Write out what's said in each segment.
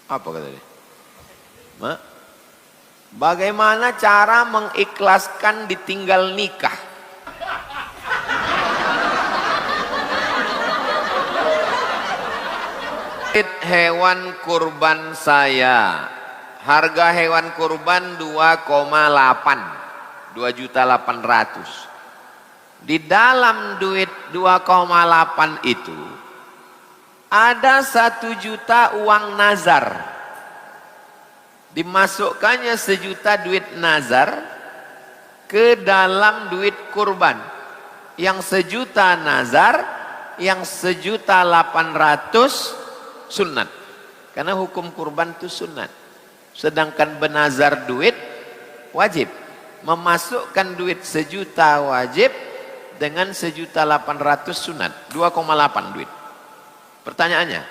Apa kata dia? Bagaimana cara mengikhlaskan ditinggal nikah? Hewan kurban saya, harga hewan kurban 2,8, 2.800.000. Di dalam duit 2,8 itu ada 1 juta uang nazar. Dimasukkannya 1 juta duit nazar ke dalam duit kurban. Yang 1 juta nazar, yang 1.800.000 sunat. Karena hukum kurban itu sunat. Sedangkan benazar duit wajib. Memasukkan duit 1 juta wajib dengan 1.800.000 sunat. 2,8 duit. Pertanyaannya,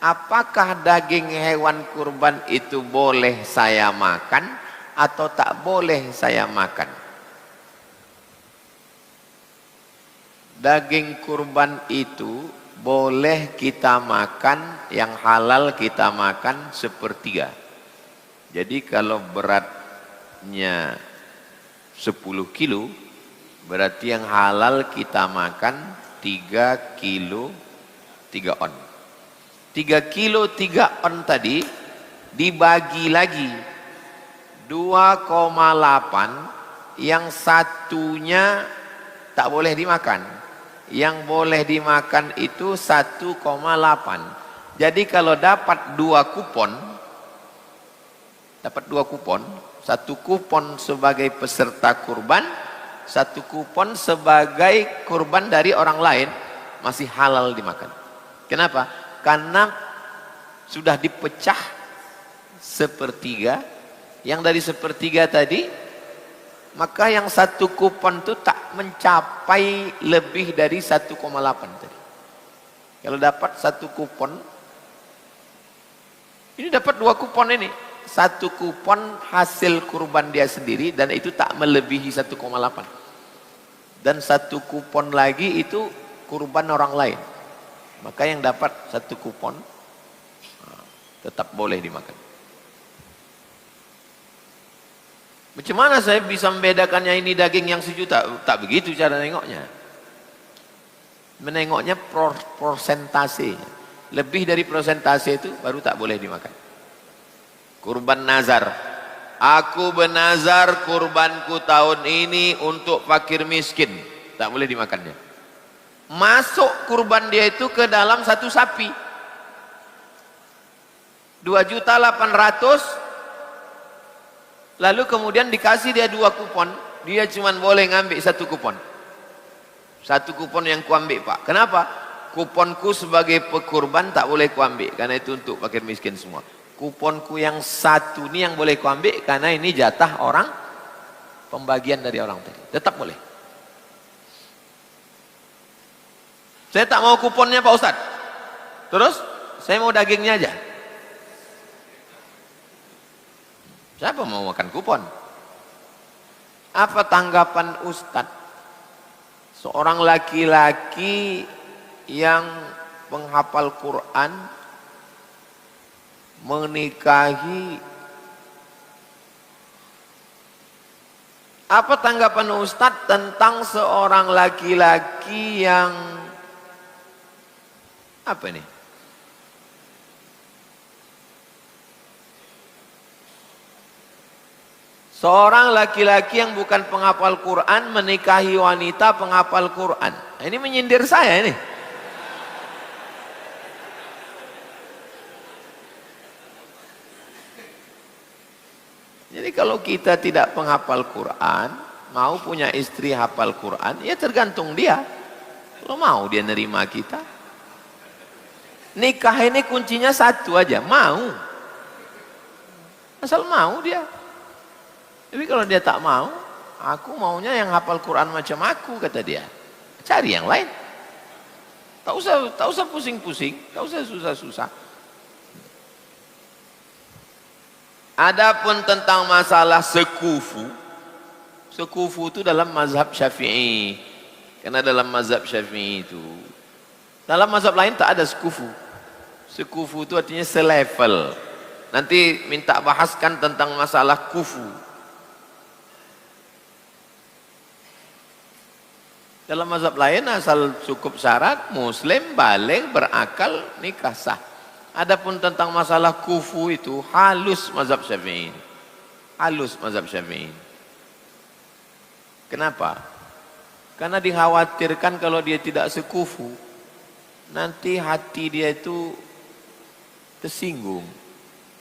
apakah daging hewan kurban itu boleh saya makan atau tak boleh saya makan? Daging kurban itu boleh kita makan, yang halal kita makan 1/3. Jadi kalau beratnya 10 kilo, berarti yang halal kita makan 3 kilo 3 on. 3 kilo 3 on tadi dibagi lagi 2,8, yang satunya tak boleh dimakan. Yang boleh dimakan itu 1,8. Jadi kalau dapat 2 kupon, satu kupon sebagai peserta kurban, 1 kupon sebagai kurban dari orang lain, masih halal dimakan. Kenapa? Karena sudah dipecah 1/3, yang dari 1/3 tadi, maka yang 1 kupon itu tak mencapai lebih dari 1,8 tadi. Kalau dapat 1 kupon, ini dapat 2 kupon ini. 1 kupon hasil kurban dia sendiri dan itu tak melebihi 1,8. Dan 1 kupon lagi itu kurban orang lain. Maka yang dapat 1 kupon tetap boleh dimakan. Macam mana saya bisa membedakannya ini daging yang 1 juta? Tak begitu cara nengoknya. Menengoknya persentase. Lebih dari persentase itu baru tak boleh dimakan. Kurban nazar. Aku bernazar kurbanku tahun ini untuk fakir miskin. Tak boleh dimakannya. Masuk kurban dia itu ke dalam 1 sapi. 2.800.000. Lalu kemudian dikasih dia 2 kupon. Dia cuma boleh ngambil 1 kupon. 1 kupon yang kuambil, Pak. Kenapa? Kuponku sebagai pekurban tak boleh kuambil. Karena itu untuk fakir miskin semua. Kuponku yang 1 ini yang boleh kuambil. Karena ini jatah orang, pembagian dari orang tadi. Tetap boleh. Saya tak mau kuponnya Pak Ustadz. Terus saya mau dagingnya aja. Siapa mau makan kupon? Apa tanggapan Ustadz? Seorang laki-laki yang penghafal Quran menikahi. Apa tanggapan Ustadz tentang seorang laki-laki yang apa ini? Seorang laki-laki yang bukan penghafal Quran menikahi wanita penghafal Quran. Ini menyindir saya ini. Jadi kalau kita tidak penghafal Quran, mau punya istri hafal Quran, ya tergantung dia. Kalau mau dia nerima kita. Nikah ini kuncinya 1 aja, mau. Asal mau dia. Tapi kalau dia tak mau, aku maunya yang hafal Quran macam aku, kata dia. Cari yang lain. Tak usah pusing-pusing, tak usah susah-susah. Adapun tentang masalah sekufu. Sekufu itu dalam mazhab Syafi'i. Karena dalam mazhab Syafi'i itu, dalam mazhab lain tak ada sekufu. Sekufu itu artinya selevel. nanti minta bahaskan tentang masalah kufu. Dalam mazhab lain asal cukup syarat muslim baligh berakal nikah sah. Adapun tentang masalah kufu itu halus mazhab Syafi'i. Halus mazhab Syafi'i. Kenapa? Karena dikhawatirkan kalau dia tidak sekufu nanti hati dia itu tersinggung.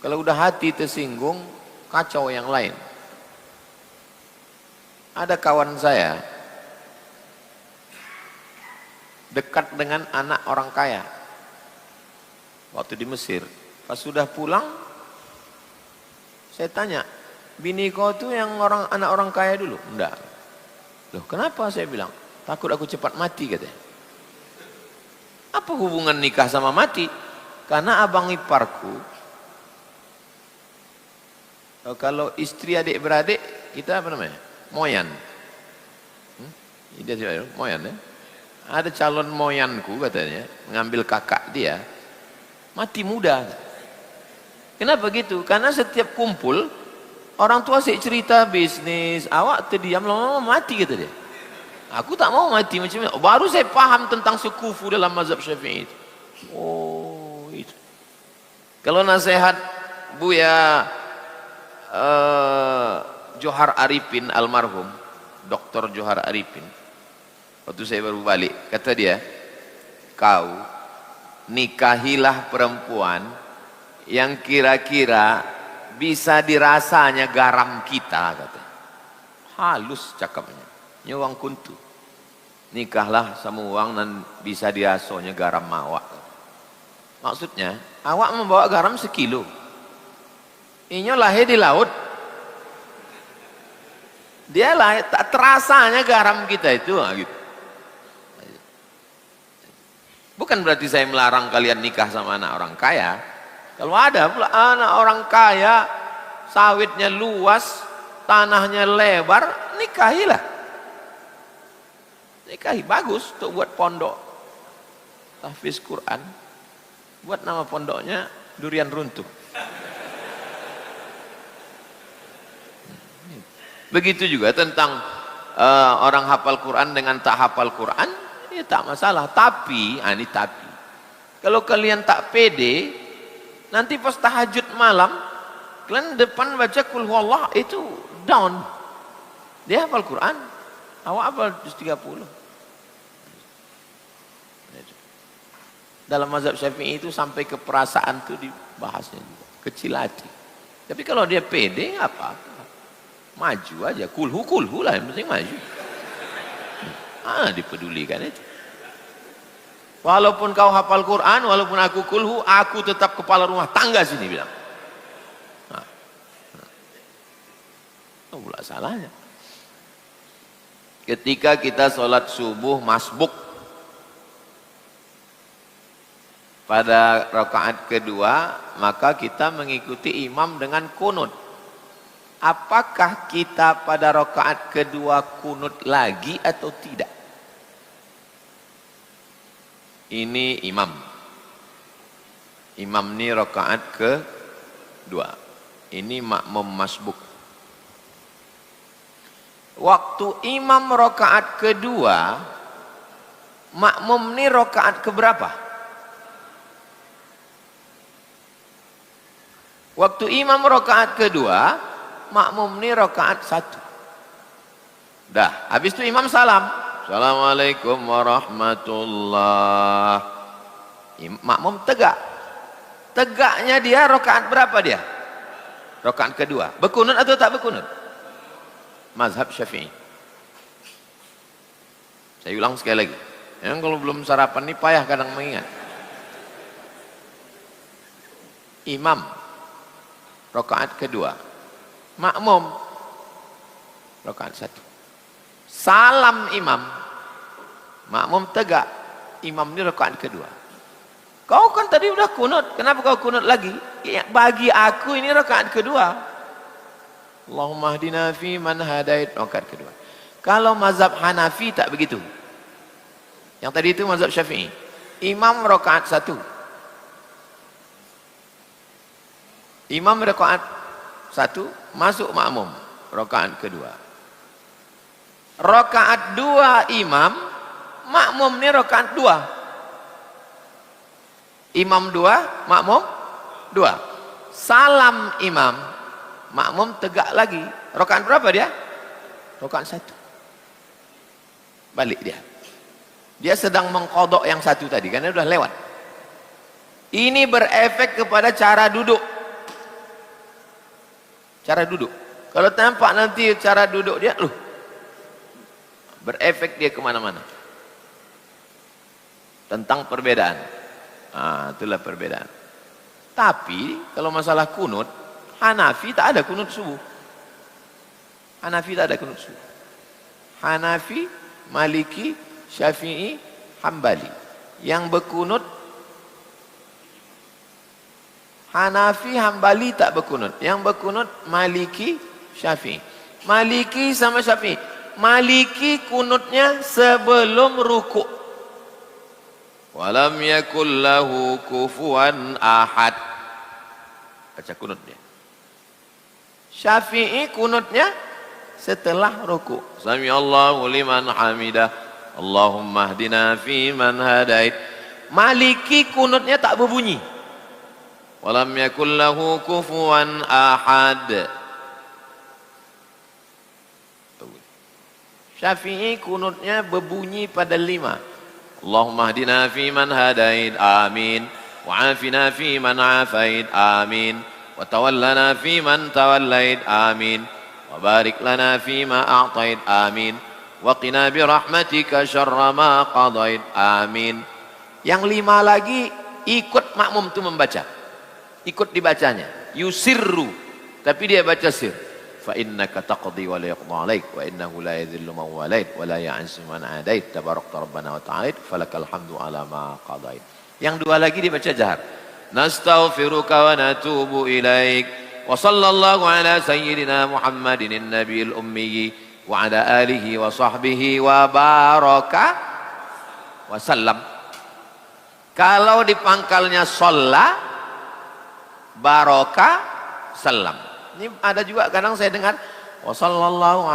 Kalau udah hati tersinggung kacau yang lain. Ada kawan saya dekat dengan anak orang kaya waktu di Mesir. Pas sudah pulang saya tanya, bini kau tuh yang anak orang kaya dulu? Enggak. Loh kenapa? Saya bilang, takut aku cepat mati katanya. Apa hubungan nikah sama mati? Karena abang iparku kalau istri adik beradik kita apa namanya? Moyan. Dia moyan ya. Ada calon moyanku katanya, mengambil kakak dia, mati muda. Kenapa gitu? Karena setiap kumpul, orang tua sih cerita bisnis, awak terdiam lama-lama mati gitu dia. Aku tak mau mati macam ni. Baru saya paham tentang sekufu dalam mazhab Syafi'i itu. Oh, itu. Kalau nasihat Buya Johar Arifin almarhum, Dr. Johar Arifin, waktu saya baru balik, kata dia, kau nikahilah perempuan yang kira-kira bisa dirasanya garam kita, kata. Halus cakapnya, nyawang kuntu. Nikahlah sama uang dan bisa dirasanya garam awak. Maksudnya, awak membawa garam sekilo. Inyo lahir di laut. Dia lahir, tak terasanya garam kita itu, gitu. Bukan berarti saya melarang kalian nikah sama anak orang kaya. Kalau ada pula anak orang kaya, sawitnya luas, tanahnya lebar, nikahilah. Nikahi, bagus untuk buat pondok tahfiz Quran. Buat nama pondoknya Durian Runtuh. Begitu juga tentang orang hafal Quran dengan tak hafal Quran. Ya tak masalah, tapi ini tapi kalau kalian tak pede nanti pas tahajud malam kalian depan baca kul huwallah itu down. Dia hafal Quran, awak hafal juz 30. Dalam mazhab Syafi'i itu sampai ke perasaan itu dibahasnya juga, kecil hati. Tapi kalau dia pede apa-apa, maju aja, kulhu lah yang penting maju. Dipedulikan itu. Walaupun kau hafal Quran, walaupun aku kulhu, aku tetap kepala rumah tangga sini bilang. Apa pula salahnya? Ketika kita sholat subuh masbuk pada rakaat kedua, maka kita mengikuti imam dengan kunut. Apakah kita pada rakaat kedua kunut lagi atau tidak? Ini imam. Imam ini rakaat kedua. Ini makmum masbuk. Waktu imam rakaat kedua, makmum ini rakaat keberapa? Waktu imam rakaat kedua, makmum ini rakaat 1. Dah, habis itu imam salam. Assalamualaikum warahmatullah. Makmum tegak. Tegaknya dia rakaat berapa dia? Rakaat kedua. Berkunut atau tak berkunut? Mazhab Syafi'i. Saya ulang sekali lagi. Yang kalau belum sarapan ini payah kadang mengingat. Imam rakaat kedua. Makmum rakaat 1. Salam imam, makmum tegak, imam ini rakaat kedua. Kau kan tadi udah kunut, kenapa kau kunut lagi? Ya, bagi aku ini rakaat kedua. Allahumma hdina fi man hadait, rakaat kedua. Kalau mazhab Hanafi tak begitu. Yang tadi itu mazhab Syafi'i. Imam rakaat 1. Imam rakaat 1, masuk makmum rakaat kedua. Rakaat 2 imam, makmum ini rakaat 2. Imam 2, makmum 2. Salam imam, makmum tegak lagi. Rakaat berapa dia? Rakaat 1. Balik dia. Dia sedang mengqadha yang 1 tadi karena sudah lewat. Ini berefek kepada cara duduk. Cara duduk. Kalau tampak nanti cara duduk dia, berefek dia kemana-mana. Tentang perbedaan. Itulah perbedaan. Tapi kalau masalah kunut, Hanafi tak ada kunut subuh. Hanafi tak ada kunut subuh. Hanafi, Maliki, Syafi'i, Hambali. Yang berkunut Hanafi, Hambali tak berkunut. Yang berkunut Maliki, Syafi'i. Maliki sama Syafi'i. Maliki kunutnya sebelum rukuk. Walam yakul lahu kufuwan ahad. Baca kunut dia. Syafi'i kunutnya setelah rukuk. Sami Allahu liman hamidah. Allahumma hdina fi man hadait. Maliki kunutnya tak berbunyi. Walam yakul lahu kufuwan ahad. Syafi'i kunutnya berbunyi pada 5. Allahumma hdina fi man hadait, amin. Wa afina fi man afait, amin. Wa tawallana fi man tawallait, amin. Wa barik lana fi ma a'tait, amin. Wa qina bi rahmatika syarra ma qadait, amin. Yang 5 lagi ikut makmum itu membaca. Ikut dibacanya. Yusirru. Tapi dia baca sir. Fa innaka taqdi wa la yuqda 'alaik wa innahu la yadhillu man walait wa la ya'izzu man 'adait tabarakta rabbana wa ta'ala falakal hamdu 'ala ma qadait. Yang 2 lagi dibaca jahar. Nastaghfiruka wa natubu ilaik wa sallallahu ala sayyidina Muhammadin an-nabiyil ummi wa ala alihi wa sahbihi wa baraka wa sallam. Kalau di pangkalnya shalla, baraka, salam. Ini ada juga kadang saya dengar wa sallallahu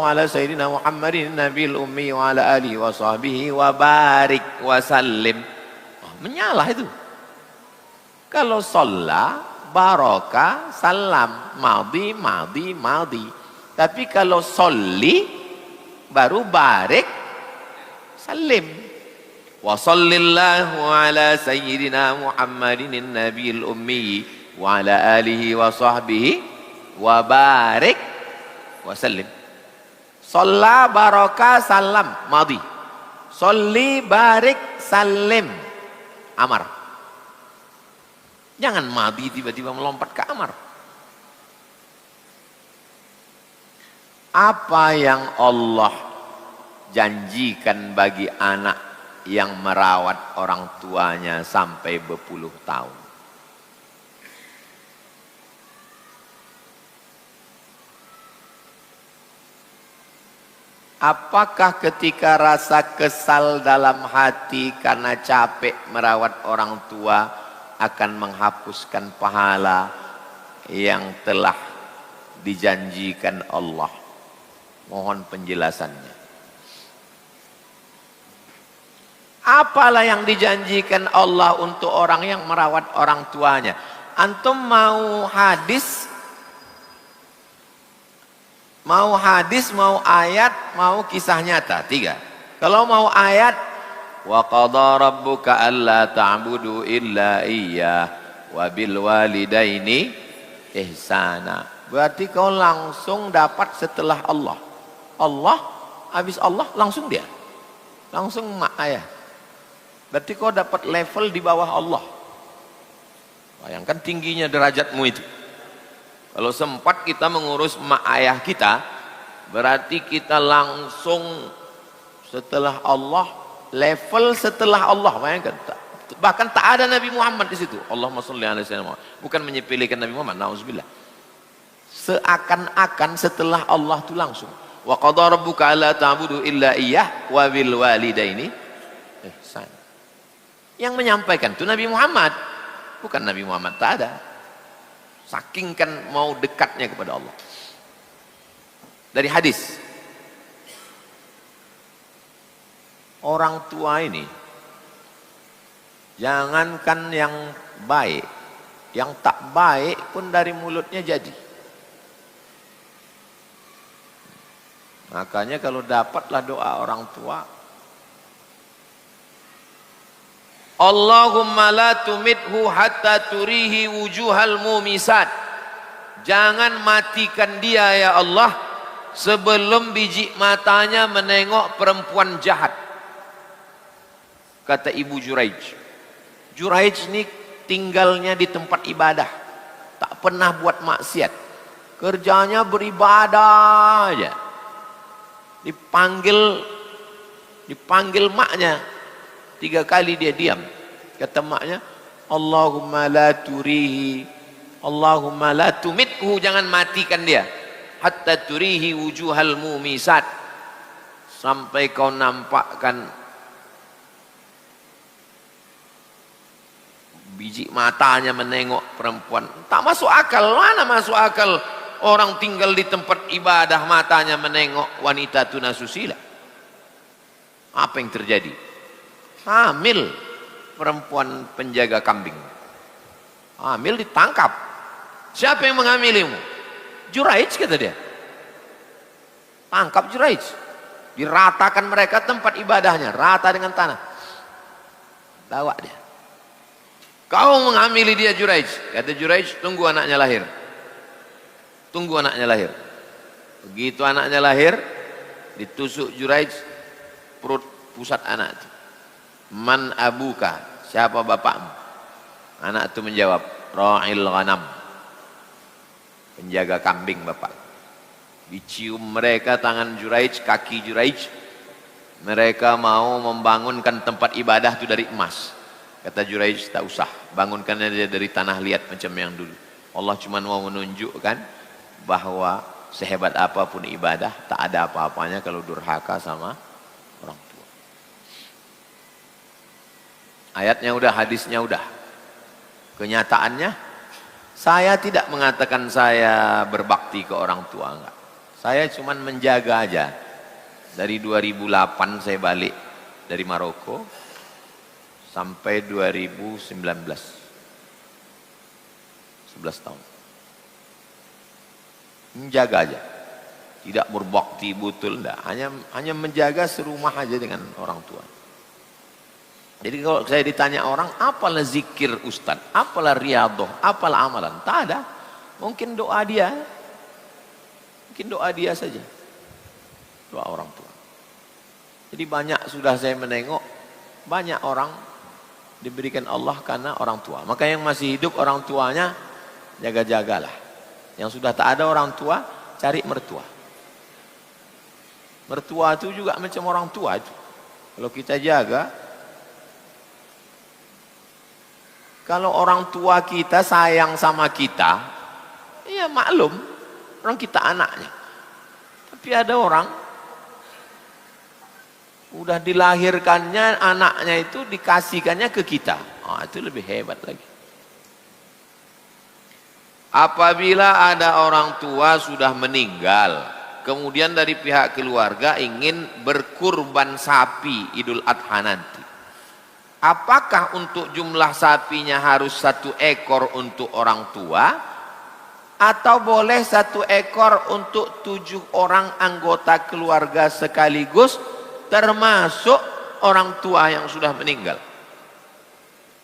ala sayyidina Muhammadin nabiyil ummi wa ala alihi wa sahbihi wa barik wa sallim. Menyalah itu. Kalau shalla, baraka, salam, madhi, madhi, madhi. Tapi kalau sholli baru barik, salim. Wa sallallahu ala sayyidina Muhammadin nabiyil ummi wa ala alihi wa sahbihi wa barik wa sallim. Shalla, baraka, salam, madhi. Sholli, barik, salim, amar. Jangan madhi tiba-tiba melompat ke amar. Apa yang Allah janjikan bagi anak yang merawat orang tuanya sampai berpuluh tahun? Apakah ketika rasa kesal dalam hati karena capek merawat orang tua akan menghapuskan pahala yang telah dijanjikan Allah? Mohon penjelasannya. Apalah yang dijanjikan Allah untuk orang yang merawat orang tuanya? Antum mau hadis, mau ayat, mau kisah nyata? 3. Kalau mau ayat, wa qadha rabbuka alla ta'budu illa iyyah wa bil walidaini ihsana. Berarti kau langsung dapat setelah Allah. Habis Allah langsung dia. Langsung mak ayah. Berarti kau dapat level di bawah Allah. Bayangkan tingginya derajatmu itu. Kalau sempat kita mengurus mak ayah kita, berarti kita langsung setelah Allah, level setelah Allah. Bayangkan. Bahkan tak ada Nabi Muhammad di situ. Allahumma sholli alaihi wasallam. Bukan menyepelekan Nabi Muhammad, nauzubillah. Seakan-akan setelah Allah itu langsung. Wa qadha rabbuka alla ta'budu illa iyyah wa bil walidaini ihsan. Yang menyampaikan itu Nabi Muhammad. Bukan Nabi Muhammad, tak ada. Saking kan mau dekatnya kepada Allah. Dari hadis, orang tua ini jangankan yang baik, yang tak baik pun dari mulutnya jadi. Makanya kalau dapatlah doa orang tua, Allahumma la tumithu hatta turihi wujuhal mumisat. Jangan matikan dia ya Allah sebelum biji matanya menengok perempuan jahat. Kata Ibu Juraij. Juraij ini tinggalnya di tempat ibadah, tak pernah buat maksiat, kerjanya beribadah aja. Dipanggil maknya 3 kali dia diam. Kata maknya, Allahumma la turihi, Allahumma la tumithu, jangan matikan dia, hatta turihi wujuhal mumisat, sampai kau nampakkan biji matanya menengok perempuan. Tak masuk akal. Mana masuk akal orang tinggal di tempat ibadah matanya menengok wanita tunasusila? Apa yang terjadi? Hamil perempuan penjaga kambing. Hamil, ditangkap. Siapa yang mengamilimu? Juraij, kata dia. Tangkap Juraij. Diratakan mereka tempat ibadahnya, rata dengan tanah. Bawa dia. Kau mengamili dia Juraij. Kata Juraij, tunggu anaknya lahir. Tunggu anaknya lahir. Begitu anaknya lahir, ditusuk Juraij perut pusat anak itu. Man abuka, siapa bapakmu? Anak itu menjawab, ra'il ghanam, penjaga kambing bapak. Dicium mereka tangan Juraij, kaki Juraij. Mereka mau membangunkan tempat ibadah itu dari emas. Kata Juraij, tak usah, bangunkannya dia dari tanah liat macam yang dulu. Allah cuma mau menunjukkan bahwa sehebat apapun ibadah, tak ada apa-apanya kalau durhaka sama orang tua. Ayatnya udah, hadisnya udah. Kenyataannya, saya tidak mengatakan saya berbakti ke orang tua, enggak. Saya cuma menjaga aja. Dari 2008 saya balik dari Maroko sampai 2019. 11 tahun. Menjaga aja. Tidak berbakti betul, enggak. Hanya menjaga serumah aja dengan orang tua. Jadi kalau saya ditanya orang, apalah zikir Ustaz, apalah riyadhah, apalah amalan? Tak ada. Mungkin doa dia. Mungkin doa dia saja. Doa orang tua. Jadi banyak sudah saya menengok, banyak orang diberikan Allah karena orang tua. Maka yang masih hidup orang tuanya, jaga-jagalah. Yang sudah tak ada orang tua, cari mertua. Mertua itu juga macam orang tua itu. Kalau kita jaga, kalau orang tua kita sayang sama kita, ya maklum, orang kita anaknya. Tapi ada orang, udah dilahirkannya anaknya itu dikasihkannya ke kita. Itu lebih hebat lagi. Apabila ada orang tua sudah meninggal, kemudian dari pihak keluarga ingin berkurban sapi Idul Adha nanti, apakah untuk jumlah sapinya harus 1 ekor untuk orang tua, atau boleh 1 ekor untuk 7 orang anggota keluarga sekaligus, termasuk orang tua yang sudah meninggal?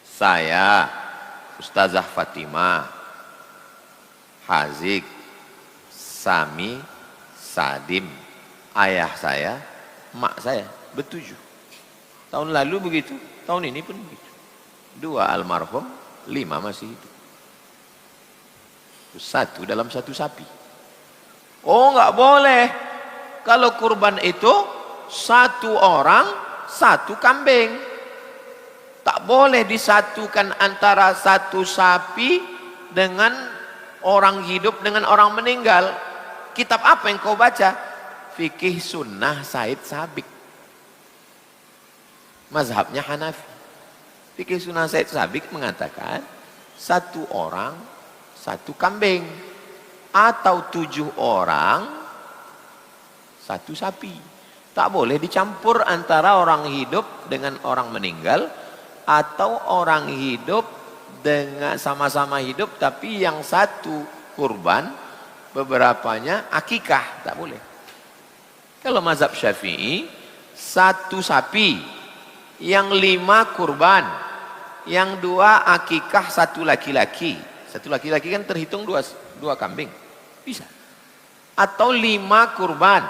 Saya, Ustazah Fatimah, Hazik, Sami, Sadim, ayah saya, mak saya, ber-7. Tahun lalu begitu, tahun ini pun begitu. 2 almarhum, 5 masih hidup. 1 dalam 1 sapi. Oh, enggak boleh. Kalau kurban itu 1 orang 1 kambing. Tak boleh disatukan antara 1 sapi dengan orang hidup dengan orang meninggal. Kitab apa yang kau baca? Fikih Sunnah Said Sabiq, mazhabnya Hanafi. Fikih Sunnah Said Sabiq mengatakan 1 orang 1 kambing, atau 7 orang 1 sapi. Tak boleh dicampur antara orang hidup dengan orang meninggal, atau orang hidup dengan sama-sama hidup tapi yang satu kurban, beberapanya akikah, tak boleh. Kalau mazhab Syafi'i 1 sapi, yang 5 kurban, yang 2 akikah, 1 laki-laki. 1 laki-laki kan terhitung 2 kambing, bisa. Atau 5 kurban,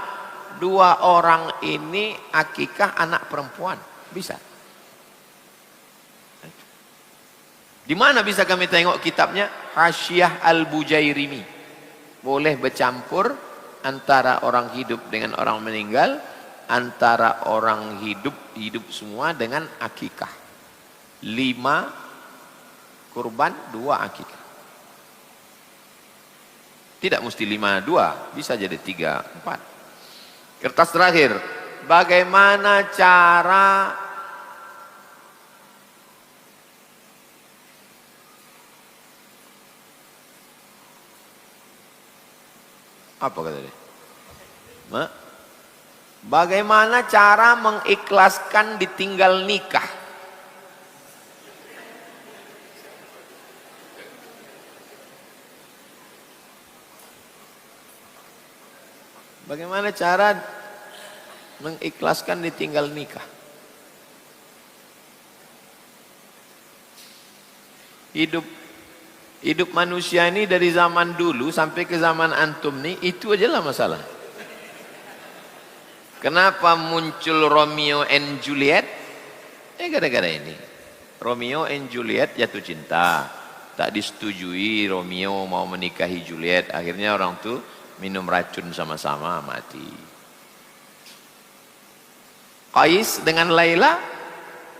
2 orang ini akikah anak perempuan, bisa. Di mana bisa kami tengok kitabnya? Hasyiah Al-Bujairimi. Boleh bercampur antara orang hidup dengan orang meninggal, antara orang hidup semua dengan akikah. 5 kurban, 2 akikah. Tidak mesti 5, 2, bisa jadi 3, 4. Kertas terakhir, bagaimana cara apa kata dia? Bagaimana cara mengikhlaskan ditinggal nikah? Bagaimana cara mengikhlaskan ditinggal nikah? Hidup manusia ini dari zaman dulu sampai ke zaman antum nih, itu aja lah masalah. Kenapa muncul Romeo and Juliet? Gara-gara ini. Romeo and Juliet jatuh cinta. Tak disetujui Romeo mau menikahi Juliet. Akhirnya orang tuh minum racun sama-sama, mati. Qais dengan Laila,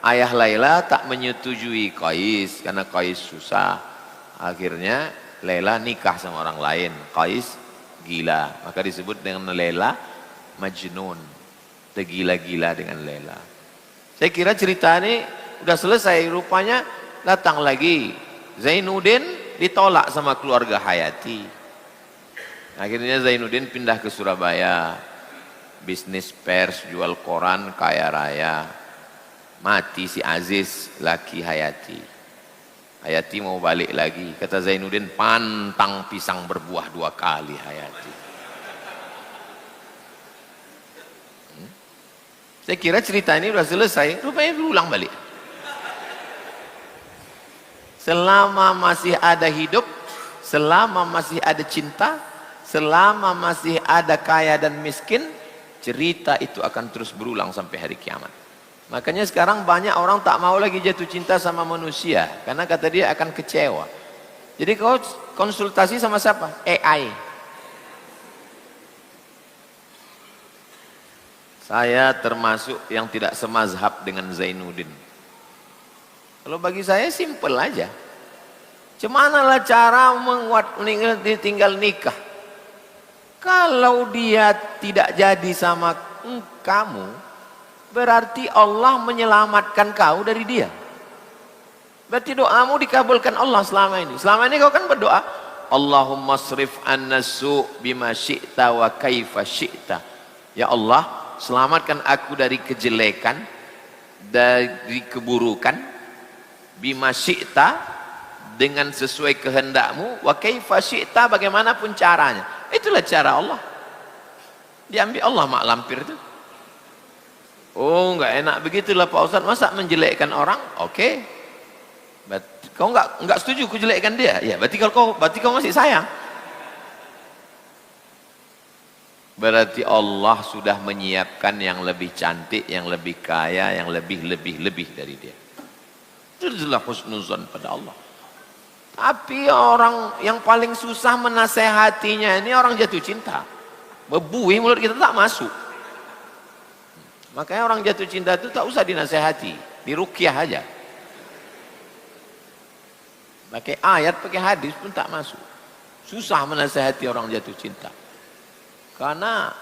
ayah Laila tak menyetujui Qais karena Qais susah. Akhirnya Laila nikah sama orang lain. Qais gila, maka disebut dengan Laila Majnun, tergila-gila dengan Laila. Saya kira cerita ini udah selesai, rupanya datang lagi Zainuddin, ditolak sama keluarga Hayati. Akhirnya Zainuddin pindah ke Surabaya, bisnis pers, jual koran, kaya raya. Mati si Aziz, laki Hayati. Hayati mau balik lagi, kata Zainuddin, pantang pisang berbuah 2 kali Hayati. Saya kira cerita ini sudah selesai, rupanya berulang balik. Selama masih ada hidup, selama masih ada cinta, selama masih ada kaya dan miskin, cerita itu akan terus berulang sampai hari kiamat. Makanya sekarang banyak orang tak mau lagi jatuh cinta sama manusia, karena kata dia akan kecewa. Jadi kau konsultasi sama siapa? AI. Saya termasuk yang tidak semazhab dengan Zainuddin. Kalau bagi saya simple aja. Cemanalah cara tinggal nikah? Kalau dia tidak jadi sama kamu, berarti Allah menyelamatkan kau dari dia. Berarti doamu dikabulkan Allah selama ini. Selama ini kau kan berdoa, Allahumma srif anna su' bima syi'ta wa kaifa syi'ta. Ya Allah, selamatkan aku dari kejelekan, dari keburukan, bima syi'ta, dengan sesuai kehendakmu, wa kaifa syi'ta, bagaimanapun caranya. Itulah cara Allah. Diambil Allah mak lampir itu. Oh, enggak enak begitulah Pak Ustaz, masa menjelekkan orang? Oke. Kau enggak setuju ku jelekkan dia? Ya, berarti kau masih sayang. Berarti Allah sudah menyiapkan yang lebih cantik, yang lebih kaya, yang lebih dari dia. Itu adalah husnuzan pada Allah. Tapi orang yang paling susah menasehatinya ini orang jatuh cinta. Bebuih mulut kita tak masuk. Makanya orang jatuh cinta itu tak usah dinasehati, diruqyah aja. Pakai ayat, pakai hadis pun tak masuk. Susah menasehati orang jatuh cinta. Karena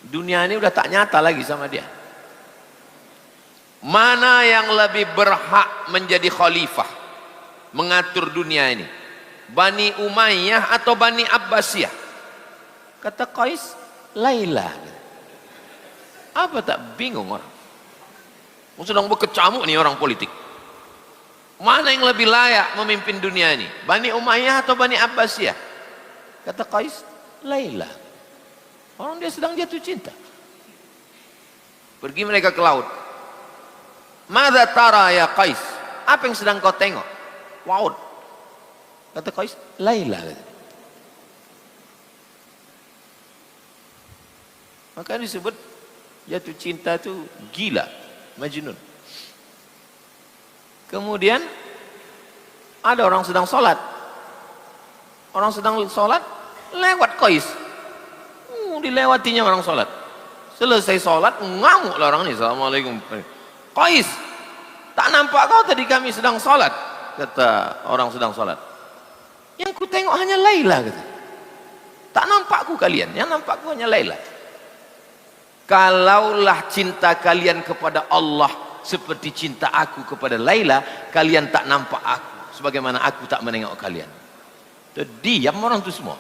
dunia ini udah tak nyata lagi sama dia. Mana yang lebih berhak menjadi khalifah? mengatur dunia ini? Bani Umayyah atau Bani Abbasiyah? Kata Qais, Laila. Apa tak bingung orang? Sedang berkecamuk nih orang politik. Mana yang lebih layak memimpin dunia ini? Bani Umayyah atau Bani Abbasiyah? Kata Qais, Laila. Orang dia sedang jatuh cinta. Pergi mereka ke laut. Madza tara ya Qais? Apa yang sedang kau tengok? Laut. Kata Qais, Laila. Maka disebut jatuh cinta itu gila, majnun. Kemudian ada orang sedang sholat. Orang sedang sholat, lewat Qais. Dilewatinya orang sholat. Selesai sholat, ngamuk lah orang ini. Assalamualaikum. Qais, tak nampak kau tadi kami sedang sholat? Kata orang sedang sholat. Yang ku tengok hanya Laila. Kata. Tak nampakku kalian, yang nampakku hanya Laila. Kalaulah cinta kalian kepada Allah seperti cinta aku kepada Laila, kalian tak nampak aku sebagaimana aku tak menengok kalian. Diam orang itu semua.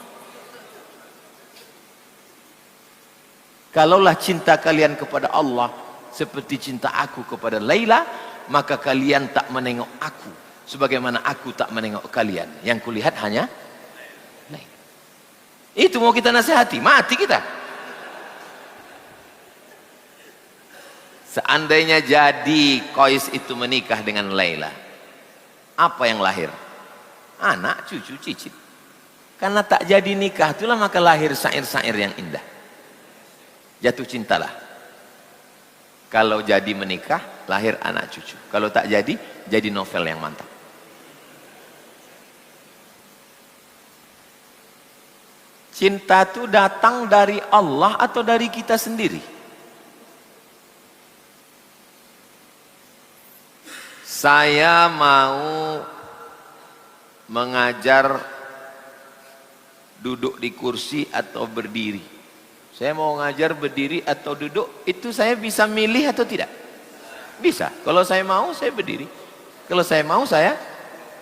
Kalaulah cinta kalian kepada Allah seperti cinta aku kepada Laila, maka kalian tak menengok aku sebagaimana aku tak menengok kalian. Yang kulihat hanya Laila. Itu mau kita nasihati, mati kita. Seandainya jadi Qais itu menikah dengan Laila, apa yang lahir? Anak, cucu, cicit. Karena tak jadi nikah, itulah maka lahir syair-syair yang indah. Jatuh cintalah. Kalau jadi menikah, lahir anak cucu. Kalau tak jadi novel yang mantap. Cinta itu datang dari Allah atau dari kita sendiri? Saya mau mengajar duduk di kursi atau berdiri. Saya mau ngajar berdiri atau duduk, itu saya bisa milih atau tidak? Bisa. Kalau saya mau, saya berdiri. Kalau saya mau, saya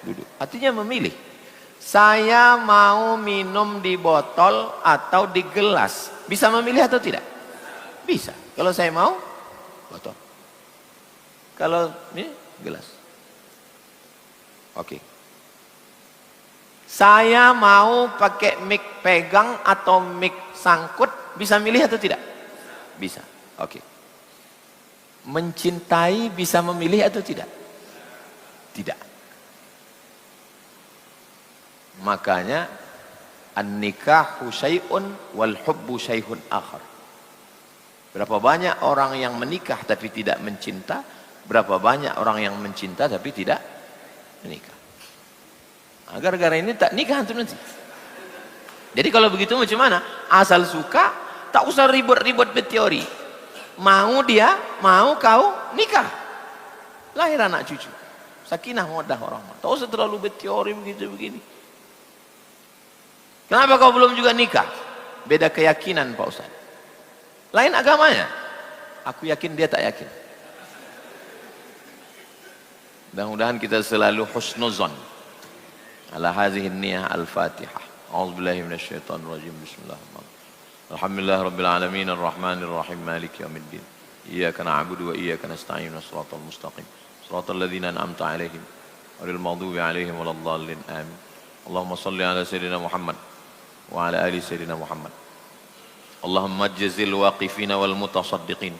duduk. Artinya memilih. Saya mau minum di botol atau di gelas. Bisa memilih atau tidak? Bisa. Kalau saya mau, botol. Kalau ini, gelas. Oke. Saya mau pakai mic pegang atau mic sangkut. Bisa milih atau tidak? Bisa. Oke. Mencintai bisa memilih atau tidak? Tidak. Makanya an-nikahu syai'un wal hubbu syai'un akhar. Berapa banyak orang yang menikah tapi tidak mencinta, berapa banyak orang yang mencinta tapi tidak menikah. Gara-gara ini tak nikah antum nanti. Jadi kalau begitu macam mana? Asal suka, tak usah ribut-ribut berteori. Mau dia, mau kau nikah. Lahir anak cucu. Sakinah mawaddah warahmah. Tak usah terlalu berteori begitu begini. Kenapa kau belum juga nikah? Beda keyakinan Pak Ustaz. Lain agamanya. Aku yakin dia tak yakin. Mudah-mudahan kita selalu husnuzon. Ala hadhihi niyah al-Fatihah. A'udzubillahi minasyaitonir rajim. Bismillahirrahmanirrahim. Alhamdulillah Rabbil Alamin Ar-Rahmanir Rahim Maliki Yawmiddin Iyyaka na'budu wa iyyaka nasta'in Shiratal mustaqim Shiratal ladzina an'amta 'alaihim ghairil maghdubi 'alaihim waladdallin amin Allahumma shalli ala sayyidina Muhammad wa ala ali sayyidina Muhammad Allahumma jazil waqifina wal mutasaddiqin.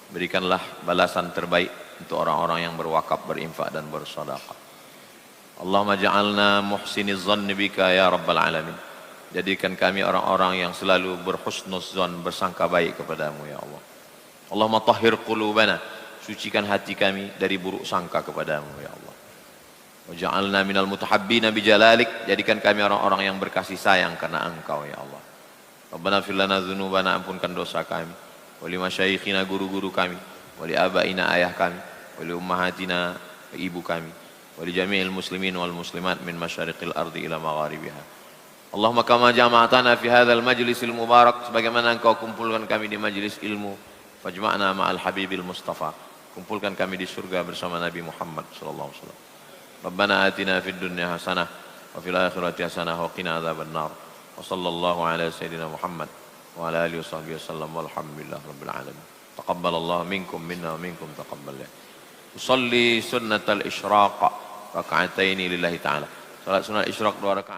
Berikanlah balasan terbaik untuk orang-orang yang berwakaf, berinfak dan bersedekah. Allahumma ja'alna muhsiniz zanni bika ya rabbal alamin. Jadikan kami orang-orang yang selalu berhusnuzan, bersangka baik kepadamu ya Allah. Allahumma tahhir qulubana, sucikan hati kami dari buruk sangka kepadamu ya Allah. Waj'alna minal mutahabbina bijalalik, jadikan kami orang-orang yang berkasih sayang karena Engkau ya Allah. Rabbana fir lana dzunubana, ampunkan dosa kami. Wa li masyayikhina, guru-guru kami. Wa li abaina, ayah kami. Wa li ummahatina, ibu kami. Wa li jami'il muslimin wal muslimat min masyariqil ardi ila magharibiha. Allahumma kama jama'atana fi hadzal majlisil mubarak, sebagaimana Engkau kumpulkan kami di majlis ilmu, fajma'na ma'al habibil mustafa, kumpulkan kami di surga bersama Nabi Muhammad sallallahu alaihi wasallam. Rabbana atina fid dunya hasanah wa fil akhirati hasanah wa qina adzabannar. Wa sallallahu ala sayyidina Muhammad wa ala alihi washabbihi wasallam walhamdulillahi rabbil alamin. Taqabbalallahu minkum minna wa minkum taqabbal ya. Usalli sunnatal isyraq raka'ataini lillahi ta'ala. Salat sunat isyraq 2 rakaat.